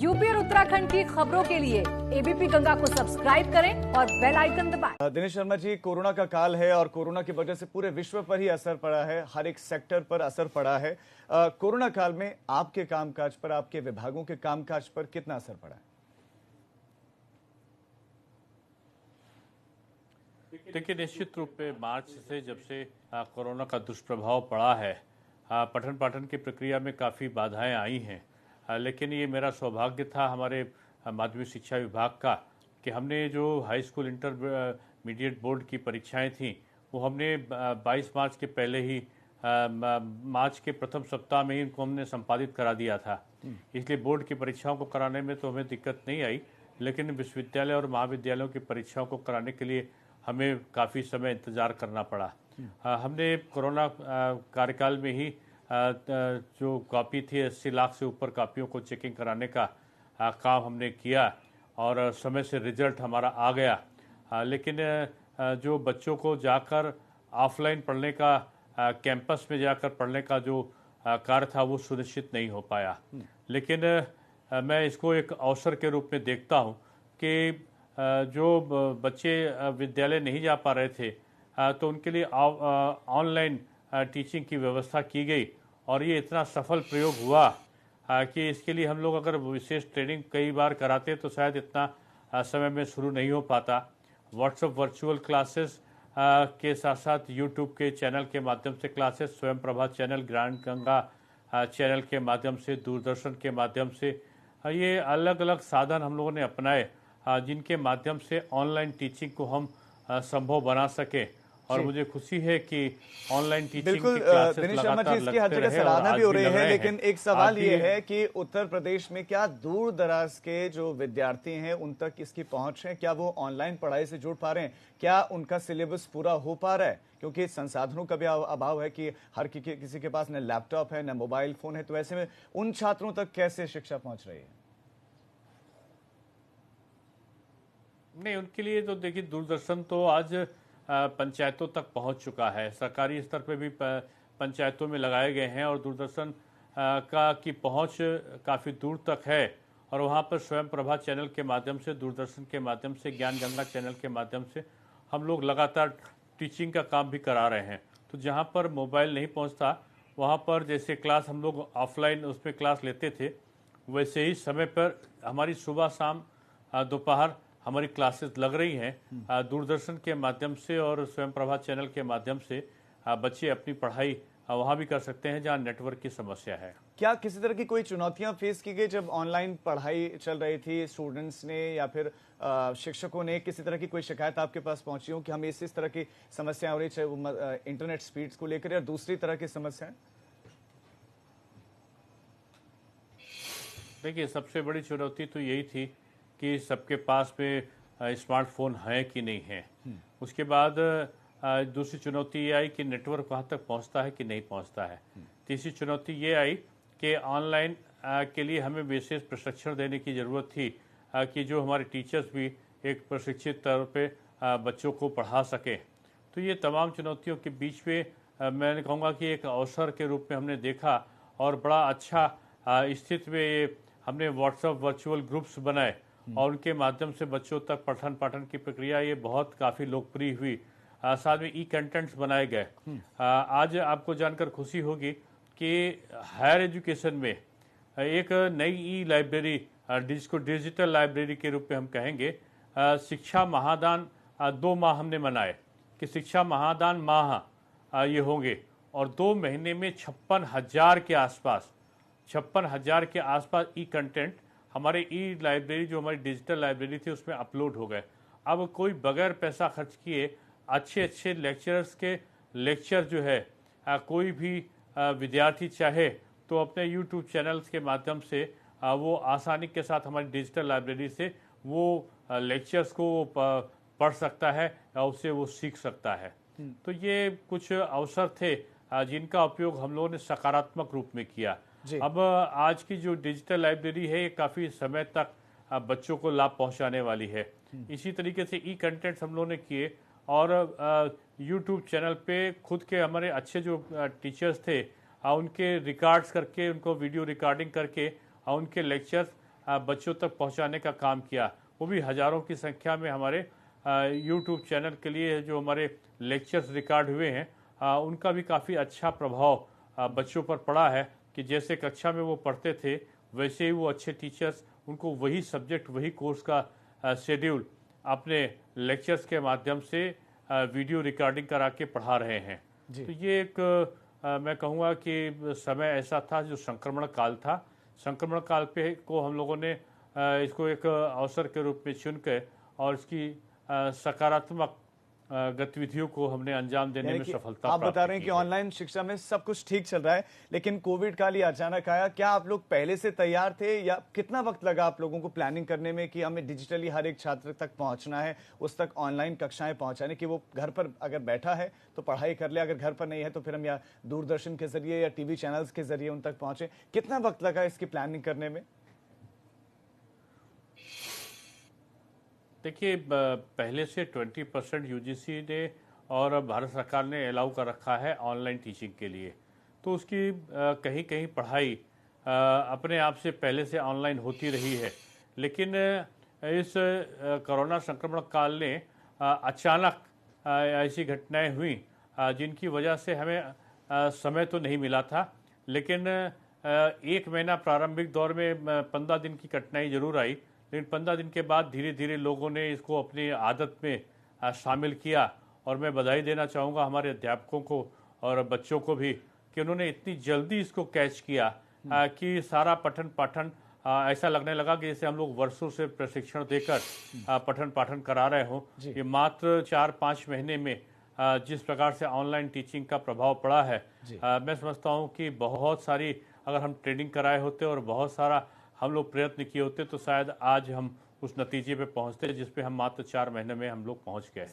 UP और उत्तराखंड की खबरों के लिए एबीपी गंगा को सब्सक्राइब करें और बेल आइकन दबाएं। दिनेश शर्मा जी, कोरोना का काल है और कोरोना की वजह से पूरे विश्व पर ही असर पड़ा है, हर एक सेक्टर पर असर पड़ा है। कोरोना काल में आपके कामकाज पर, आपके विभागों के कामकाज पर कितना असर पड़ा है? देखिए, निश्चित रूप पे मार्च से जब से कोरोना का दुष्प्रभाव पड़ा है, पठन पाठन की प्रक्रिया में काफ़ी बाधाएं आई हैं। लेकिन ये मेरा सौभाग्य था हमारे माध्यमिक शिक्षा विभाग का कि हमने जो हाई स्कूल इंटरमीडिएट बोर्ड की परीक्षाएं थीं वो हमने 22 मार्च के पहले ही मार्च के प्रथम सप्ताह में ही इनको हमने संपादित करा दिया था। इसलिए बोर्ड की परीक्षाओं को कराने में तो हमें दिक्कत नहीं आई, लेकिन विश्वविद्यालय और महाविद्यालयों की परीक्षाओं को कराने के लिए हमें काफ़ी समय इंतज़ार करना पड़ा। हमने कोरोना कार्यकाल में ही जो कॉपी थी 80 लाख से ऊपर कॉपियों को चेकिंग कराने का काम हमने किया और समय से रिजल्ट हमारा आ गया। लेकिन जो बच्चों को जाकर ऑफलाइन पढ़ने का, कैंपस में जाकर पढ़ने का जो कार्य था वो सुनिश्चित नहीं हो पाया। लेकिन मैं इसको एक अवसर के रूप में देखता हूँ कि जो बच्चे विद्यालय नहीं जा पा रहे थे तो उनके लिए ऑनलाइन टीचिंग की व्यवस्था की गई और ये इतना सफल प्रयोग हुआ कि इसके लिए हम लोग अगर विशेष ट्रेनिंग कई बार कराते तो शायद इतना समय में शुरू नहीं हो पाता। व्हाट्सएप वर्चुअल क्लासेस के साथ साथ यूट्यूब के चैनल के माध्यम से क्लासेस, स्वयं प्रभा चैनल, ज्ञान गंगा चैनल के माध्यम से, दूरदर्शन के माध्यम से, ये अलग अलग साधन हम लोगों ने अपनाए जिनके माध्यम से ऑनलाइन टीचिंग को हम संभव बना सके। और मुझे खुशी है कि ऑनलाइन टीचिंग की क्लासेस दिनेश शर्मा जी, लगातार इसकी हर लगते जगह रहे सराहना और भी हो आज रही है, लेकिन एक सवाल ये भी है कि उत्तर प्रदेश में क्या दूर दराज के जो विद्यार्थी हैं उन तक इसकी पहुंच है? क्या वो ऑनलाइन पढ़ाई से जुड़ पा रहे हैं? क्या उनका सिलेबस पूरा हो पा रहा है? क्योंकि संसाधनों का भी अभाव है कि हर किसी के पास न लैपटॉप है, न मोबाइल फोन है, तो ऐसे में उन छात्रों तक कैसे शिक्षा पहुंच रही है? नहीं, उनके लिए तो देखिए, दूरदर्शन तो आज पंचायतों तक पहुंच चुका है। सरकारी स्तर पे भी पंचायतों में लगाए गए हैं और दूरदर्शन की पहुंच काफ़ी दूर तक है। और वहां पर स्वयं प्रभा चैनल के माध्यम से, दूरदर्शन के माध्यम से, ज्ञान गंगा चैनल के माध्यम से हम लोग लगातार टीचिंग का काम भी करा रहे हैं। तो जहाँ पर मोबाइल नहीं पहुँचता वहाँ पर जैसे क्लास हम लोग ऑफलाइन उसमें क्लास लेते थे, वैसे ही समय पर हमारी सुबह शाम दोपहर हमारी क्लासेस लग रही हैं दूरदर्शन के माध्यम से और स्वयं प्रभा चैनल के माध्यम से। बच्चे अपनी पढ़ाई वहाँ भी कर सकते हैं जहाँ नेटवर्क की समस्या है। क्या किसी तरह की कोई चुनौतियां फेस की गई जब ऑनलाइन पढ़ाई चल रही थी? स्टूडेंट्स ने या फिर शिक्षकों ने किसी तरह की कोई शिकायत आपके पास पहुंची हो कि हमें इस तरह की समस्याएं हो रही, चाहे वो इंटरनेट स्पीड्स को लेकर या दूसरी तरह की समस्याएं? देखिए, सबसे बड़ी चुनौती तो यही थी कि सबके पास में स्मार्टफोन है कि नहीं है। उसके बाद दूसरी चुनौती ये आई कि नेटवर्क वहाँ तक पहुँचता है कि नहीं पहुँचता है। तीसरी चुनौती ये आई कि ऑनलाइन के लिए हमें विशेष प्रशिक्षण देने की ज़रूरत थी कि जो हमारे टीचर्स भी एक प्रशिक्षित तौर पे बच्चों को पढ़ा सकें। तो ये तमाम चुनौतियों के बीच में मैंने कहूँगा कि एक अवसर के रूप में हमने देखा और बड़ा अच्छा स्थिति में ये हमने व्हाट्सएप वर्चुअल ग्रुप्स बनाए और उनके माध्यम से बच्चों तक पठन पाठन की प्रक्रिया ये बहुत काफ़ी लोकप्रिय हुई। साथ में ई कंटेंट्स बनाए गए। आज आपको जानकर खुशी होगी कि हायर एजुकेशन में एक नई ई लाइब्रेरी, जिसको डिजिटल लाइब्रेरी के रूप में हम कहेंगे, शिक्षा महादान 2 माह हमने मनाए कि शिक्षा महादान माह ये होंगे और 2 महीने में 56,000 के आसपास 56,000 के आसपास ई कंटेंट हमारे ई लाइब्रेरी, जो हमारी डिजिटल लाइब्रेरी थी, उसमें अपलोड हो गए। अब कोई बगैर पैसा खर्च किए अच्छे अच्छे लेक्चरर्स के लेक्चर जो है कोई भी विद्यार्थी चाहे तो अपने यूट्यूब चैनल्स के माध्यम से वो आसानी के साथ हमारी डिजिटल लाइब्रेरी से वो लेक्चर्स को पढ़ सकता है या उससे वो सीख सकता है। तो ये कुछ अवसर थे जिनका उपयोग हम लोगों ने सकारात्मक रूप में किया। अब आज की जो डिजिटल लाइब्रेरी है ये काफ़ी समय तक बच्चों को लाभ पहुंचाने वाली है। इसी तरीके से ई कंटेंट्स हम लोगों ने किए और यूट्यूब चैनल पे खुद के हमारे अच्छे जो टीचर्स थे उनके रिकॉर्ड्स करके, उनको वीडियो रिकॉर्डिंग करके उनके लेक्चर्स बच्चों तक पहुंचाने का काम किया, वो भी हजारों की संख्या में हमारे यूट्यूब चैनल के लिए जो हमारे लेक्चर्स रिकॉर्ड हुए हैं उनका भी काफ़ी अच्छा प्रभाव बच्चों पर पड़ा है कि जैसे कक्षा में वो पढ़ते थे वैसे ही वो अच्छे टीचर्स उनको वही सब्जेक्ट वही कोर्स का शेड्यूल अपने लेक्चर्स के माध्यम से वीडियो रिकॉर्डिंग करा के पढ़ा रहे हैं। तो ये एक मैं कहूँगा कि समय ऐसा था जो संक्रमण काल था। संक्रमण काल पे को हम लोगों ने इसको एक अवसर के रूप में चुनकर और इसकी सकारात्मक गतिविधियों को हमने अंजाम देने में सफलता आप प्राप्त बता रहे हैं की कि है। ऑनलाइन शिक्षा में सब कुछ ठीक चल रहा है, लेकिन कोविड काल ही अचानक आया। क्या आप लोग पहले से तैयार थे या कितना वक्त लगा आप लोगों को प्लानिंग करने में कि हमें डिजिटली हर एक छात्र तक पहुंचना है, उस तक ऑनलाइन कक्षाएं पहुंचाने की, वो घर पर अगर बैठा है तो पढ़ाई कर ले, अगर घर पर नहीं है तो फिर हम या दूरदर्शन के जरिए या टीवी चैनल्स के जरिए उन तक पहुंचे। कितना वक्त लगा इसकी प्लानिंग करने में? देखिए पहले से 20% यूजीसी ने और भारत सरकार ने अलाउ कर रखा है ऑनलाइन टीचिंग के लिए, तो उसकी कहीं कहीं पढ़ाई अपने आप से पहले से ऑनलाइन होती रही है। लेकिन इस कोरोना संक्रमण काल ने अचानक ऐसी घटनाएं हुई जिनकी वजह से हमें समय तो नहीं मिला था, लेकिन एक महीना प्रारंभिक दौर में 15 दिन की कठिनाई जरूर आई, लेकिन 15 दिन के बाद धीरे धीरे लोगों ने इसको अपनी आदत में शामिल किया। और मैं बधाई देना चाहूँगा हमारे अध्यापकों को और बच्चों को भी कि उन्होंने इतनी जल्दी इसको कैच किया कि सारा पठन पाठन ऐसा लगने लगा कि जैसे हम लोग वर्षों से प्रशिक्षण देकर पठन पाठन करा रहे हों। ये मात्र 4-5 महीने में जिस प्रकार से ऑनलाइन टीचिंग का प्रभाव पड़ा है, मैं समझता हूँ कि बहुत सारी अगर हम ट्रेनिंग कराए होते और बहुत सारा हम लोग प्रयत्न किए होते तो शायद आज हम उस नतीजे पे पहुंचते जिस पे हम मात्र 4 महीने में हम लोग पहुंच गए।